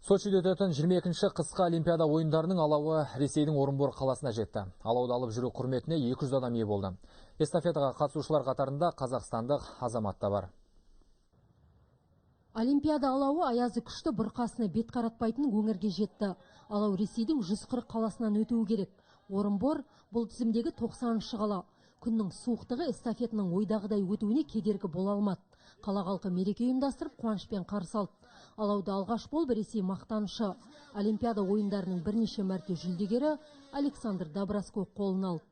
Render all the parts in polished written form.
Сочиде өтетін 22-ші қысқы Олимпиада ойындарының алауы Ресейдің Орынбор қаласына жетті. Алауды алып жүру құрметіне 200 адам ие болды. Эстафетаға қатысушылар қатарында қазақстандық азамат та бар. Олимпиада алауы аязы күшті бұрқасыны бет қаратпайтын өңірге жетті. Алау Ресейдің 140 қаласынан өтуі керек. Орынбор бұл тізімдегі 90-шы қала. Күннің суықтығы эстафетінің ойдағыдай өтуіне кедергі бола алмады. Қала халқы мереке ұйымдастырып қуанышпен қарсы алды. Алауды алғаш болып Ресей мақтанышы Олимпиада ойындарының бірнеше мәрте жүлдегері Александр Доброской қолына алды.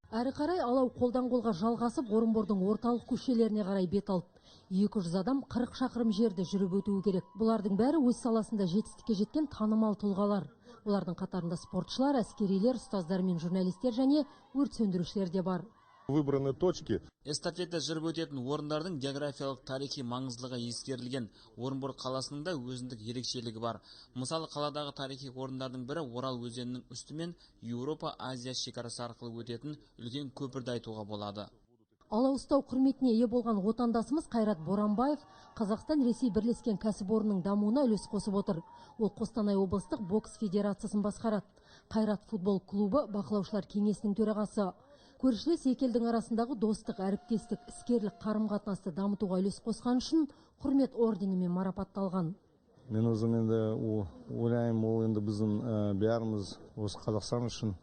Әрі қарай алау қолдан қолға жалғасып, Орынбордың орталық көшелеріне қарай бет алды. 200 адам 40 шақырым жерді жүріп өтуі керек. Бұлардың бәрі өз саласында жетістікке жеткен танымал тұлғалар. Олардың қатарында спортшылар, әскерилер, ұстаздар мен журналистер және өрт сөндірушілер де бар. Выбраны точки. Эстафета жүріп өтетін орындардың географиялық тарихи маңыздылығы ескерілген. Орынбор қаласының да өзіндік ерекшелігі бар. Мысалы, қаладағы тарихи орындардың бірі Орал өзенінің үстімен Еуропа-Азия шекарасы арқылы өтетін үлкен көпірді айтуға болады. Алау ұстау құрметіне ие болған отандасымыз Қайрат Боранбаев Қазақстан-Ресей бірлескен кәсіпорнының дамуына үлес қосып отыр. Ол Қостанай облыстық бокс федерациясын басқарады. Қайрат футбол клубы бақылаушылар кеңесінің төрағасы. Көршілес екі елдің арасындағы достық, әріптестік, іскерлік қарым-қатынасты дамытуға үлес қосқан үшін құрмет орденімен марапатталған. Мен өзім енді ойлаймын, ол енді біздің бәріміз осы Қазақстан үшін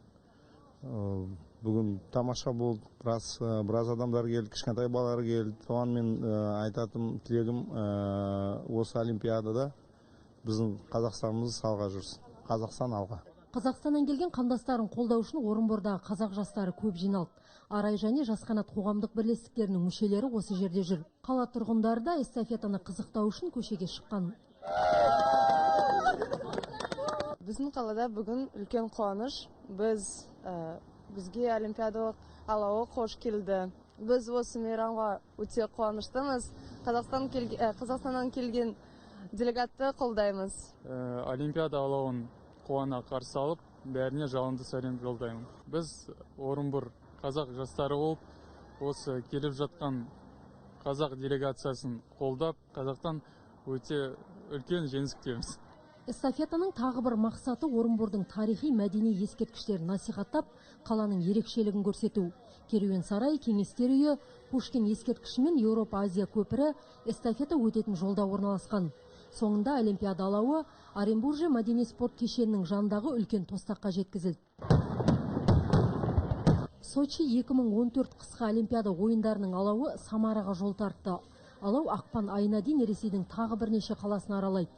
бүгін тамаша болды. Біраз адамдар келді, кішкентай балалар келді. Соған мен айтатым тілегім осы Олимпиадада біздің Қазақстанымыз алға жүрсін. Қазақстан алға. Қазақстаннан келген қандастарын қолдау үшін Орынбордағы қазақ жастары көп жиналды. Арай және Жас қанат қоғамдық бірлестіктерінің мүшелері осы жерде жүр. Қала тұрғындары да эстафетаны қызықтау үшін көшеге шыққан. Біздің қалада бүгін үлкен қуаныш. Бізге олимпиадалық алауы қош келді. Біз осы мейрамға өте қуаныштымыз. Қазақстаннан келген делегатты қолдаймыз. Олимпиада алауын қуана қарсы алып, бәріне жалынды сәлем жолдаймын. Біз Орынбор қазақ жастары болып, осы келіп жатқан қазақ делегациясын қолдап, Қазақтан өте үлкен жеңіс күтеміз. Эстафетаның тағы бір мақсаты Орынбордың тарихи мәдени ескерткіштерін насихаттап, қаланың ерекшелігін көрсету. Керуен сарай, кеңестер үйі, Пушкин ескерткіші мен Еуропа-Азия көпірі эстафета өтетін жолда орналасқан. Соңында Олимпиада алауы Оренбуржье мәдени спорт кешенінің жанындағы үлкен тостаққа жеткізілді. Сочи 2014 қысқы Олимпиада ойындарының алауы Самараға жол тартты. Алау ақпан айына дейін Ресейдің тағы бірнеше қаласын аралайды.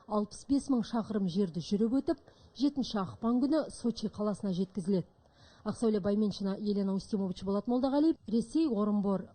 65 мың шақырым жерді жүріп өтіп, 7 ақпан күні Сочи қаласына жеткізіледі. Ақсәуле Байменшина, Елена Устимович, Болат Молдағалиев, Ресей, Орынбор.